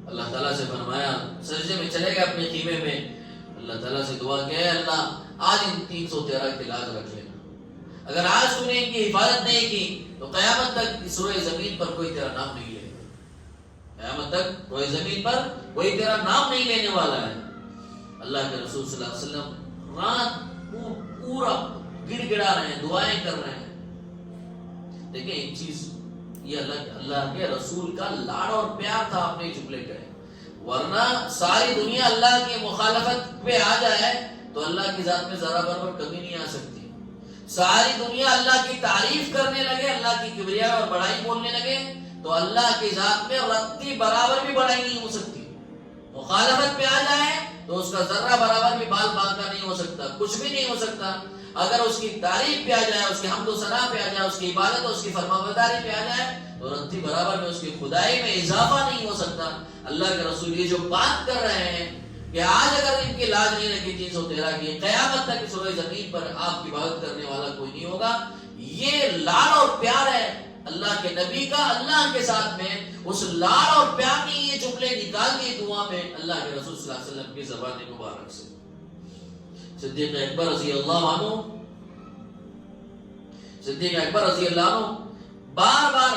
اللہ تعالیٰ سے فرمایا، سجدے میں چلے گئے اپنے خیمے میں، اللہ تعالیٰ سے دعا کہ اے اللہ آج ان 313 کی لاج رکھ لینا. اگر آج تم نے ان کی حفاظت نہیں کی تو قیامت تک اس روئے زمین پر کوئی تیرا نام نہیں لے گا. قیامت تک روئے زمین پر کوئی تیرا نام نہیں لینے والا ہے. اللہ کے رسول صلی اللہ علیہ وسلم رات پورا گڑ گڑا رہے ہیں، دعائیں کر رہے ہیں. دیکھیں ایک چیز، یہ اللہ کے رسول کا لاڑ اور پیار تھا. آپ نے چپلے گئے، ورنہ ساری دنیا اللہ کی مخالفت پہ آ جائے تو اللہ کی ذات میں ذرا برابر کمی نہیں آ سکتی. ساری دنیا اللہ کی تعریف کرنے لگے، اللہ کی کبریائی اور بڑائی بولنے لگے تو اللہ کی ذات میں رتی برابر بھی بڑائی نہیں ہو سکتی. مخالفت پہ آ جائے تو اس کا ذرہ برابر بھی بال باقا نہیں ہو سکتا، کچھ بھی نہیں ہو سکتا. اگر اس کی تعریف پہ آ جائے، اس کی حمد و ثنا پہ آ جائے، اس کی عبادت اور اس کی فرمانبرداری پہ آ جائے تو رتی برابر میں اس کی خدائی میں اضافہ نہیں ہو سکتا. اللہ کے رسول یہ جو بات کر رہے ہیں کہ آج اگر ان کی لاج نہیں رکھی 313 کی، قیامت تک اس روئے زمین پر آپ کی عبادت کرنے والا کوئی نہیں ہوگا. یہ لاڑ اور پیار ہے اللہ کے نبی کا اللہ کے ساتھ میں. اس لاڑ اور پیار نے یہ جملے نکال دیے دعا میں اللہ کے رسول صلی اللہ علیہ وسلم کی زبان مبارک سے. صدیق اکبر رضی اللہ عنہ، صدیق اکبر رضی اللہ عنہ بار بار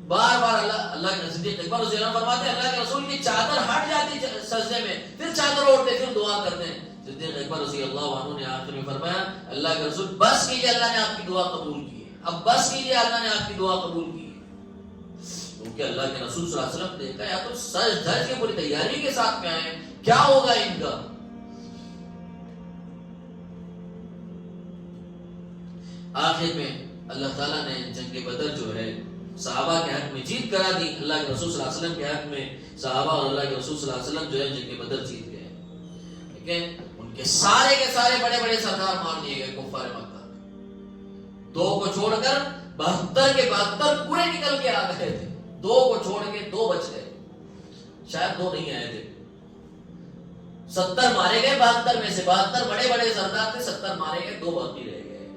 اللہ کے صدیق اکبر رضی اللہ عنہ فرماتے ہیں اللہ کے رسول کی چادر ہٹ جاتی سجدے میں، پھر چادر اوڑھتے، پھر دعا کرتے ہیں. صدیق اکبر رضی اللہ عنہ نے آخر میں فرمایا اللہ کے رسول بس کیجئے، اللہ نے آپ کی دعا قبول کی ہے. اب بس کیجئے، اللہ نے آپ کی دعا قبول کی ہے. کیونکہ اللہ کے رسول صلی اللہ علیہ وسلم نے دیکھا یا تو سج دھج کے پوری تیاری کے ساتھ میں آئے، کیا ہوگا ان کا. آخر میں اللہ تعالیٰ نے جنگ بدر جو ہے صحابہ کے حق میں جیت کرا دی. اللہ کے رسول صلی اللہ علیہ وسلم کے حق میں صحابہ اور اللہ کے رسول صلی اللہ علیہ وسلم جو ہے جنگ بدر جیت گئے. لیکن ان کے سارے بڑے بڑے سردار مار دیے گئے کفار مکہ. 2 کو چھوڑ کر 72 کے 72 پورے نکل کے آ گئے تھے. 2 کو چھوڑ کے 2 بچ گئے. شاید 2 نہیں آئے تھے. 70 مارے گئے 72 میں سے. 72 بڑے بڑے سردار تھے, 70 مارے گئے, 2 باقی رہ گئے.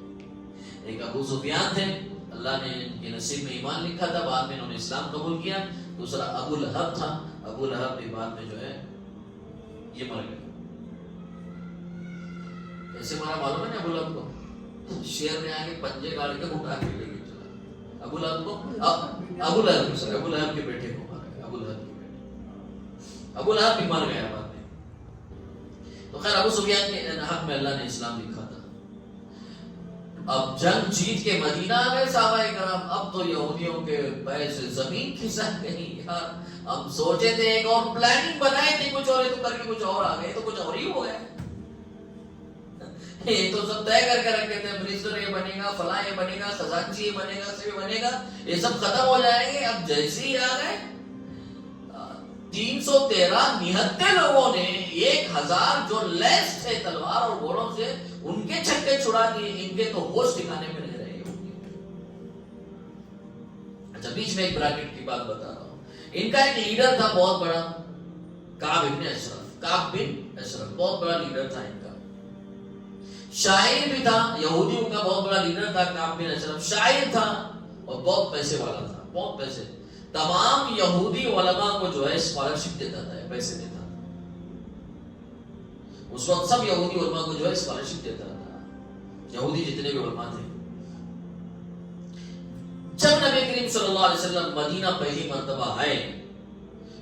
ایک ابو سفیان تھے, اللہ نے ان کے نصیب میں ایمان لکھا تھا, بعد میں انہوں نے اسلام قبول کیا. دوسرا ابو لہب تھا, ابو لہب بھی بعد میں جو ہے یہ مر گیا. ایسے مارا معلوم ہے نا ابو لہب کو؟ شیر نے آگے پنجے گاڑ کے اٹھا کے لے کے چلا. ابو لہب کو, ابو لہب کے بیٹے کو مارا. ابو لہب کے بیٹے, ابو لہب بھی مر گیا بعد میں. تو خیر ابو سفیان کے حق میں اللہ نے اسلام لکھا تھا. اب جنگ جیت کے مدینہ آ گئے صحابہ کرام. اب تو یہودیوں کے پیر سے زمین کھسک گئی یار. اب سوچے تھے ایک اور پلاننگ بنائے تھے کچھ اور, تو کر کے کچھ اور آ گئے, تو کچھ اور ہی ہو گئے. یہ تو سب طے کر کے رکھے تھے, منسٹر یہ بنے گا, فلاں یہ بنے گا, خزانچی یہ بنے گا, یہ بنے گا, یہ سب ختم ہو جائیں گے. اب جیسے ہی آ گئے 313 نہتے لوگوں نے 1000 جو لیس تھے تلوار اور گھوڑوں سے, ان کے چھکے چھڑا دیے. ان کے تو ہوش ٹھکانے میں نہیں رہے. اچھا بیچ میں ایک بریکٹ کی بات بتا رہا ہوں. ان کا ایک لیڈر تھا بہت بڑا, کعب بن اشرف. کعب بن اشرف بہت بڑا لیڈر تھا ان کا. شاعر بھی تھا, یہودیوں کا بہت بڑا لیڈر تھا کعب بن اشرف. شاعر تھا اور بہت پیسے والا تھا, بہت پیسے. تمام یہودی علماء کو جو ہے اسکالرشپ دیتا تھا, پیسے دیتا تھا. اس وقت سب یہودی علماء کو جو ہے اسکالرشپ دیتا تھا, یہودی جتنے بھی علماء تھے. جب نبی کریم صلی اللہ علیہ وسلم مدینہ پہلی مرتبہ آئے,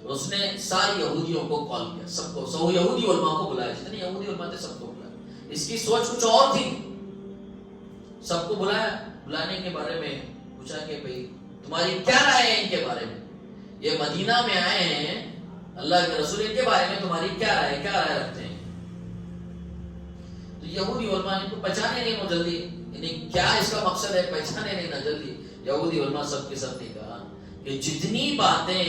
اس نے سارے یہودیوں کو کال کیا, سب کو, سو یہودی علماء کو بلایا, جتنے یہودی علماء تھے سب کو بلایا. اس کی سوچ کچھ اور تھی. سب کو بلایا, بلانے کے بارے میں پوچھا کہ بھئی تمہاری کیا رائے ہے ان کے بارے میں, یہ مدینہ میں آئے ہیں, اللہ کے رسول, ان کے بارے میں تمہاری کیا رائے رکھتے ہیں. تو یہودی علماء ان کو پہچانے نہیں جلدی, انہیں کیا اس کا مقصد ہے پہچانے نہیں نہ جلدی. یہودی علماء سب کے سب نے کہا کہ جتنی باتیں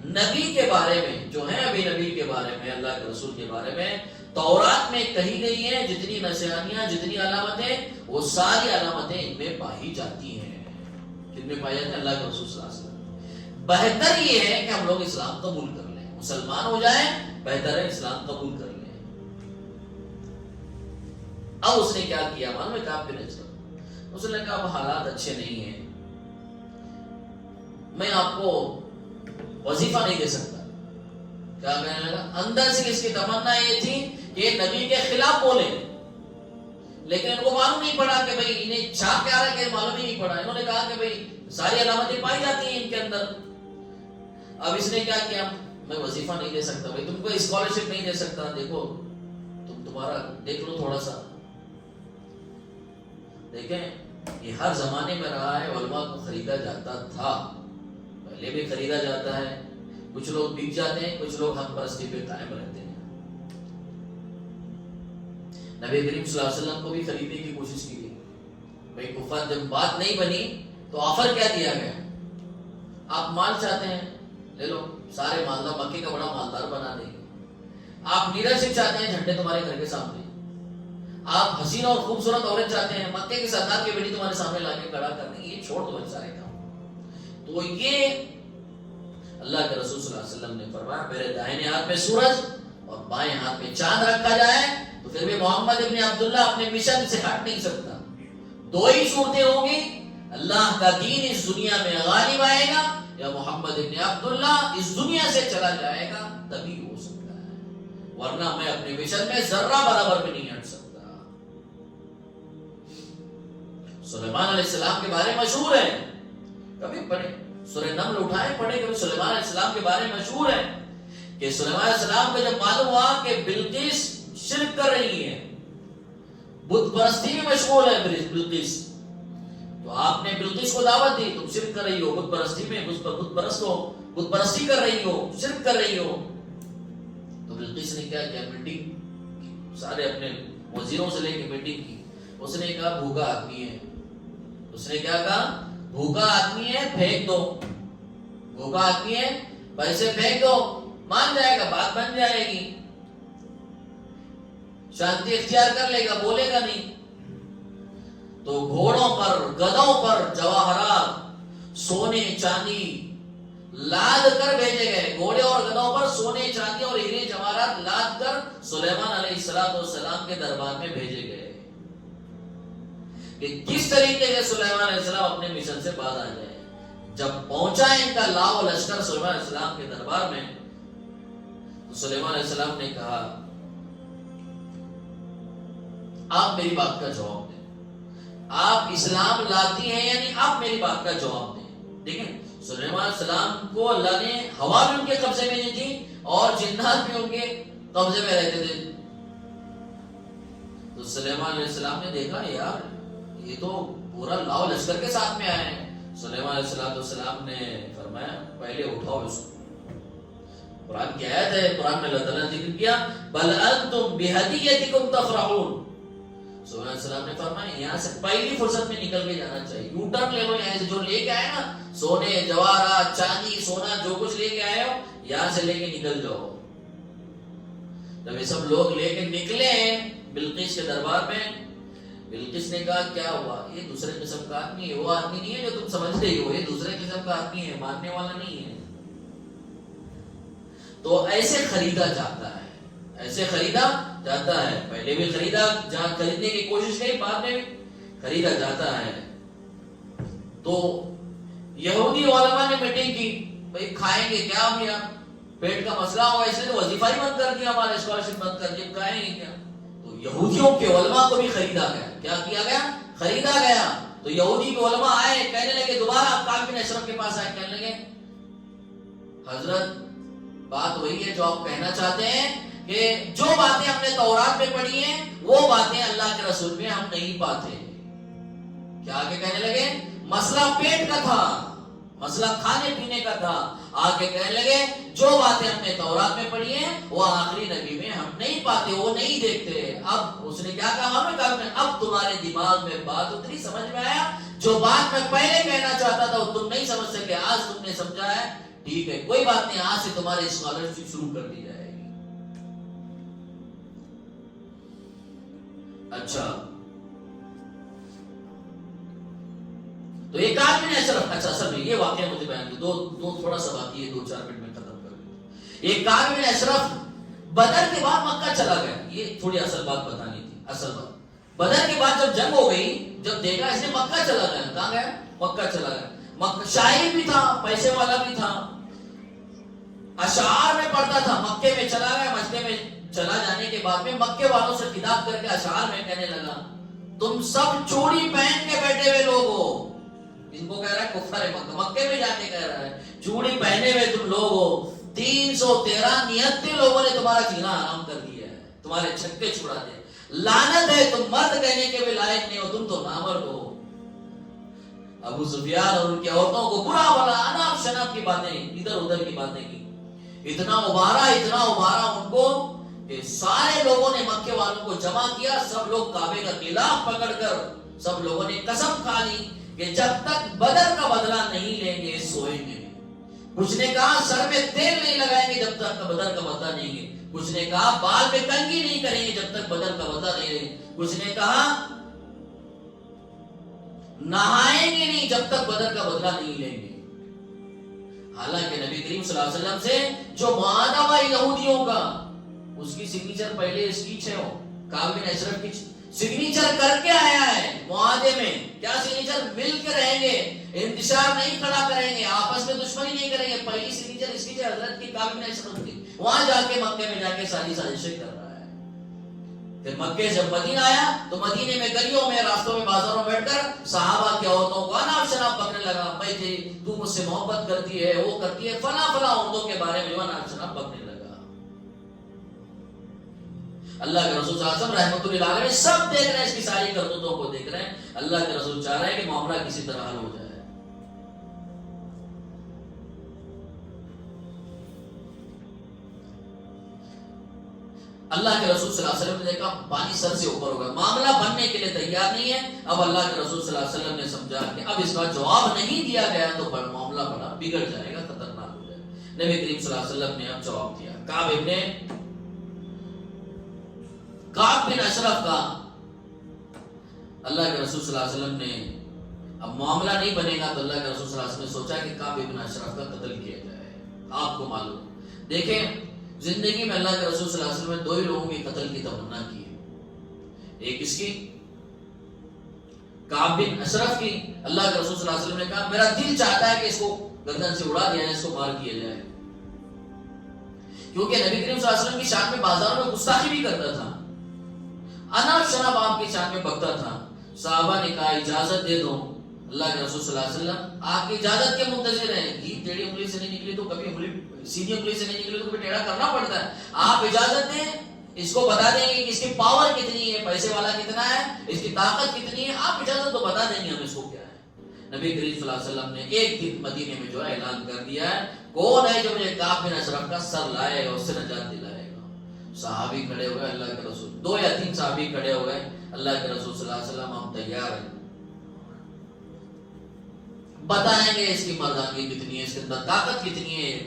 نبی کے بارے میں جو ہیں, ابھی نبی کے بارے میں, اللہ کے رسول کے بارے میں تورات میں کہی گئی ہیں, جتنی نشانیاں, جتنی علامتیں, وہ ساری علامتیں ان میں پائی جاتی ہیں. کن میں پائی جاتی ہیں؟ اللہ کے رسول صلی اللہ علیہ وسلم. بہتر یہ ہے کہ ہم لوگ اسلام قبول کر لیں, مسلمان ہو جائیں, بہتر ہے اسلام قبول کر لیں. اب اس نے کیا کیا معلوم ہے کعب بن اشرف؟ اس نے کہا اب حالات اچھے نہیں ہیں, میں آپ کو وظیفہ نہیں دے سکتا. کیا کہنے لگا؟ اندر سے اس کی تمنا یہ تھی کہ نبی کے خلاف بولے, لیکن ان کو معلوم نہیں پڑا کہ بھئی انہیں چھا کیا رہا, کہ معلوم ہی نہیں پڑا. انہوں نے کہا کہ بھئی ساری علامتیں پائی جاتی ہیں ان کے اندر. اب اس نے کیا کیا, میں وظیفہ نہیں دے سکتا, بھئی تم کو اسکالرشپ نہیں دے سکتا, دیکھو تمہارا دیکھ لو تھوڑا سا. دیکھیں یہ ہر زمانے میں رہا ہے, علماء کو خریدا جاتا تھا, پہلے بھی خریدا جاتا ہے. کچھ لوگ بک جاتے ہیں, کچھ لوگ حق پرستی پہ قائم رہتے ہیں. نبی کریم صلی اللہ علیہ وسلم کو بھی خریدنے کی کوشش کی گئی. بھئی کفار جب بات نہیں بنی تو آفر کیا دیا گیا, آپ مال چاہتے ہیں لے لو, سارے مالدار, مکے کا بڑا مالدار بنا دیں گے. آپ لیڈرشپ چاہتے ہیں, جھنڈے تمہارے گھر کے سامنے. آپ حسین اور خوبصورت عورت چاہتے ہیں, مکے کے سردار کی بیٹی تمہارے سامنے لا کے کھڑا کر دیں گے. یہ چھوڑ دو سارے کام. تو یہ اللہ کے رسول صلی اللہ علیہ وسلم نے فرمایا میرے دائنے ہاتھ میں سورج اور بائیں ہاتھ میں چاند رکھا جائے تو پھر بھی محمد ابن عبداللہ اپنے مشن سے ہٹ نہیں سکتا. 2 ہی صورتیں ہوں گی, اللہ کا دین اس دنیا میں غالب آئے گا, یا محمد ابن عبداللہ اس دنیا سے چلا جائے گا, تبھی ہو سکتا ہے, ورنہ میں اپنے مشن میں ذرہ برابر بھی نہیں ہٹ سکتا. سلیمان علیہ السلام کے بارے مشہور ہے, کبھی پڑھے سورہ نمل اٹھائے پڑھے, کبھی سلیمان علیہ السلام کے بارے مشہور ہے کہ سلیمان علیہ السلام کو جب معلوم ہوا کہ بلقیس شرک کر رہی ہے, بت پرستی میں مشغول ہے بلقیس, تو آپ نے بلقیس کو دعوت دی, تم شرک کر رہی ہو, بت پرستی میں بت پرست ہو, بت پرستی کر رہی ہو, شرک کر رہی ہو. تو بلقیس نے کیا کیا, میٹنگ سارے اپنے وزیروں سے لے کے میٹنگ کی. اس نے کہا بھوکا آدمی ہے, اس نے کیا کہا, بھوکا آدمی ہے پھینک دو, بھوکا آدمی ہے پیسے پھینک دو, مان جائے گا, بات بن جائے گی, شانتی اختیار کر لے گا, بولے گا نہیں. تو گھوڑوں پر, گدھوں پر جواہرات, سونے چاندی لاد کر کر بھیجے گئے، گھوڑے اور گدھوں پر سونے چاندی اور ہیرے جواہرات لاد کر سلیمان علیہ السلام کے دربار میں بھیجے گئے کہ کس طریقے سے سلیمان علیہ السلام اپنے مشن سے باز آ جائے۔ جب پہنچا ان کا لاؤ لشکر سلیمان علیہ السلام کے دربار میں، تو سلیمان علیہ السلام نے کہا آپ میری بات کا جواب دیں، آپ اسلام لاتی ہیں یعنی آپ میری بات کا جواب دیں۔ دیکھیں سلیمان علیہ السلام کو اللہ نے ہوا بھی ان کے قبضے میں نہیں تھی اور جنات بھی ان کے قبضے میں رہتے تھے۔ تو سلیمان علیہ السلام نے دیکھا یار یہ تو پورا لاؤ لشکر کے ساتھ میں آئے ہیں۔ سلیمان علیہ السلام نے فرمایا پہلے اٹھاؤ اس کو۔ قرآن کی آیت ہے، قرآن میں اللہ تعالیٰ نے ذکر کیا بل انتم بہدیتکم تفرحون۔ سلیمان علیہ السلام نے فرمایا یہاں سے پہلی فرصت میں نکل کے جانا چاہیے، یو ٹرن لے لو، یہاں سے جو لے کے آئے نا سونے جواہرات چاندی سونا جو کچھ لے کے آئے ہو یہاں سے لے کے نکل جاؤ۔ جب یہ سب لوگ لے کے نکلے بلقیس کے دربار میں، بلقیس نے کہا کیا ہوا، یہ دوسرے قسم کا آدمی ہے، وہ آدمی نہیں ہے جو تم سمجھ رہی ہو، یہ دوسرے قسم کا آدمی ہے، ماننے والا نہیں ہے۔ تو ایسے خریدا جاتا ہے، ایسے خریدا جاتا ہے، پہلے بھی خریدا، جہاں خریدنے کی کوشش کی بعد میں بھی خریدا جاتا ہے۔ تو یہودی علماء نے میٹنگ کی، بھئی کھائیں گے کیا ہم، یہاں پیٹ کا مسئلہ ہوا اس نے تو وظیفہ ہی بند کر دیا، ہمارے اسکالرشپ بند کر دیا، کھائیں گے کیا۔ تو یہودیوں کے علماء کو بھی خریدا گیا، کیا کیا گیا، خریدا گیا۔ تو یہودی کے علماء آئے، کہنے لگے دوبارہ کعب بن اشرف کے پاس آئے، کہنے لگے حضرت بات وہی ہے جو آپ کہنا چاہتے ہیں کہ جو باتیں ہم نے تورات میں پڑھی ہیں وہ باتیں اللہ کے رسول میں ہم نہیں پاتے۔ کیا آگے کہنے لگے مسئلہ پیٹ کا تھا، مسئلہ کھانے پینے کا تھا۔ آگے کہنے لگے جو باتیں ہم نے تورات میں پڑھی ہیں وہ آخری نبی میں ہم نہیں پاتے، وہ نہیں دیکھتے۔ اب اس نے کیا کہا، ہمیں کہا اب تمہارے دماغ میں بات اتری، سمجھ میں آیا، جو بات میں پہلے کہنا چاہتا تھا وہ تم نہیں سمجھ سکے، آج تم نے سمجھا ہے، ٹھیک ہے کوئی بات نہیں، آج سے تمہاری اسکالرشپ شروع کر دی جائے گی۔ اچھا تو ایک آدمی نے اچھا اصل میں یہ واقعہ مجھے بیان کیا، دو تھوڑا سا باقی ہے، 2-4 منٹ میں ختم کر دیں۔ ایک آدمی نے اشرف بدر کے بعد مکہ چلا گیا، یہ تھوڑی اصل بات بتانی تھی، اصل بات بدر کے بعد جب جنگ ہو گئی، جب دیکھا اس نے مکہ چلا گیا، کہاں گیا، مکہ چلا گیا۔ شاعر بھی تھا، پیسے والا بھی تھا، اشعار میں پڑھتا تھا، مکے میں چلا گیا۔ مکے میں چلا جانے کے بعد میں مکے والوں سے خطاب کر کے اشعار میں کہنے لگا تم سب چوڑی پہن کے بیٹھے ہوئے لوگ ہو، ان کو کہہ رہا ہے کفر مکہ، مکے میں جا کے کہہ رہا ہے چوڑی پہنے ہوئے تم لوگ ہو، 313 نیتیں لوگوں نے تمہارا جینا حرام کر دیا ہے، تمہارے چھکے چھڑا دے، لعنت ہے، تم مرد کہنے کے بھی لائق نہیں ہو، تم تو نامرد ہو۔ ابو سفیان اور ان کی عورتوں کو برا بھلا اناپ شناپ کی باتیں، ادھر ادھر کی باتیں کی، اتنا ابھارا ان کو کہ سارے لوگوں نے مکے والوں کو جمع کیا، سب لوگ کعبے کا غلاف پکڑ کر سب لوگوں نے قسم کھا لی کہ جب تک بدر کا بدلہ نہیں لیں گے سوئیں گے۔ کچھ نے کہا سر میں تیل نہیں لگائیں گے جب تک بدر کا بدلہ نہیں لیں گے، کچھ نے کہا بال میں کنگھی نہیں کریں گے جب تک بدر کا بدلہ نہیں لیں گے، کچھ نے کہا نہائیں گے نہیں جب تک بدر کا بدلہ نہیں لیں گے۔ حالانکہ نبی کریم صلی اللہ علیہ وسلم سے جو معاہدہ ہوا یہودیوں کا، اس کی سگنیچر پہلے اس کی کعب بن اشرف کی سگنیچر کر کے آیا ہے معاہدے میں۔ کیا سگنیچر، مل کے رہیں گے، انتشار نہیں کھڑا کریں گے، آپس میں دشمنی نہیں کریں گے۔ پہلی سگنیچر اس کی حضرت کی کعب بن اشرف کی، وہاں جا کے مکے میں جا کے ساری سازشیں کر رہا ہے۔ پھر مکے سے جب مدینہ آیا تو مدینے میں گلیوں میں راستوں میں بازاروں میں بیٹھ کر صحابہ کی عورتوں کو اناپ شناپ پکڑنے لگا، بھائی تو مجھ سے محبت کرتی ہے، وہ کرتی ہے، فلاں عورتوں کے بارے میں اناپ شناپ پکڑنے لگا۔ اللہ کے رسول صلی اللہ علیہ وسلم رحمۃ اللہ علیہ سب دیکھ رہے ہیں، اس کی ساری کرتوتوں کو دیکھ رہے ہیں۔ اللہ کے رسول چاہ رہے ہیں کہ معاملہ کسی طرح حل ہو جائے۔ اللہ کے رسول صلی اللہ علیہ وسلم نے دیکھا پانی سر سے اوپر ہوگا، معاملہ بننے کے لیے تیار نہیں ہے۔ اب اللہ کے رسول صلی اللہ علیہ وسلم نے سمجھا کہ اب اس کا جواب نہیں دیا گیا تو معاملہ بڑا بگڑ جائے گا، خطرناک ہو جائے گا۔ نبی کریم صلی اللہ علیہ وسلم نے اب جواب دیا، کعب بن اشرف کا اللہ کے رسول صلی اللہ علیہ وسلم نے اب معاملہ نہیں بنے گا تو اللہ کے رسول صلی اللہ علیہ وسلم نے سوچا کہ کعب بن اشرف کا قتل کیا جائے۔ آپ کو معلوم. دیکھیں زندگی میں اللہ کے رسول صلی اللہ علیہ وسلم نے 2 ہی لوگوں کے قتل کی تمنا کی ہے. ایک اس کی کعب بن اشرف کی. اللہ کے رسول صلی اللہ علیہ وسلم نے کہا میرا دل چاہتا ہے کہ اس کو گردن سے اڑا دیا جائے, اس کو مار دیا جائے, کیونکہ نبی کریم صلی اللہ علیہ وسلم کی شان میں بازاروں میں گستاخی بھی کرتا تھا, انب شنب آپ کی شان میں بکتا تھا. صحابہ نے کہا اجازت دے دو. اللہ کے رسول صلی اللہ علیہ وسلم آپ کی اجازت کے منتظر ہیں. گھی ٹیڑھی انگلی سے نہیں نکلی تو کبھی انگلی سیدھی انگلی سے نہیں نکلی تو کبھی ٹیڑھا کرنا پڑتا ہے. آپ اجازت دیں, اس کو بتا دیں گے کہ اس کی پاور کتنی ہے, پیسے والا کتنا ہے, اس کی طاقت کتنی ہے. آپ اجازت تو بتا دیں گے ہم اس کو کیا ہے. نبی کریم صلی اللہ علیہ وسلم نے ایک دن مدینے میں جو ہے اعلان کر دیا ہے کون ہے جو مجھے کعب بن اشرف کا سر لائے اور اس سے نجات دلائے گا. صحابی کھڑے ہوئے, اللہ کے رسول 2 یا 3 صحابی کھڑے ہوئے, اللہ کے رسول صلی اللہ علیہ وسلم ہم تیار ہیں, بتائیں گے اس کی مردانگی کتنی ہے, اس کے اندر طاقت کتنی ہے.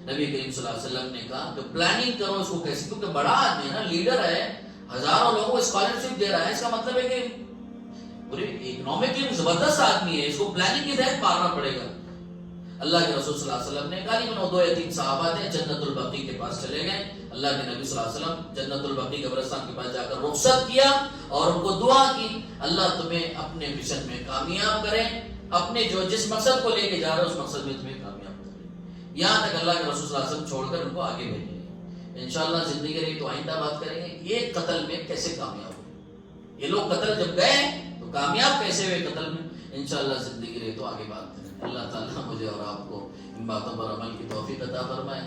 نبی کریم صلی اللہ علیہ وسلم نے کہا کہ پلاننگ کرو اس کو کیسے, کیونکہ بڑا آدمی ہے نا, لیڈر ہے, ہزاروں لوگوں کو اسکالرشپ دے رہا ہے, اس کا مطلب ہے کہ پوری اکنامکلی زبردست آدمی ہے, اس کو پلاننگ کے تحت مارنا پڑے گا. اللہ کے رسول صلی اللہ علیہ وسلم نے کہا لیکن 2 یا 3 صحابہ تھے, جنت البقیع کے پاس چلے گئے. اللہ کے نبی صلی اللہ علیہ وسلم جنت البقیع قبرستان کے پاس جا کر رخصت کیا اور ان کو دعا کی اللہ تمہیں اپنے مشن میں کامیاب کرے, اپنے جو جس مقصد کو لے کے جا رہے اس مقصد میں تمہیں کامیاب کرے. یہاں تک اللہ کے رسول صلی اللہ علیہ وسلم چھوڑ کر ان کو آگے بھیجے. انشاءاللہ زندگی رہی تو آئندہ بات کریں گے یہ قتل میں کیسے کامیاب ہوئے, یہ لوگ قتل جب گئے تو کامیاب کیسے ہوئے قتل میں. انشاءاللہ زندگی رہی تو آگے بات کریں. اللہ تعالیٰ مجھے اور آپ کو ان باتوں پر عمل کی توفیق عطا فرمائے.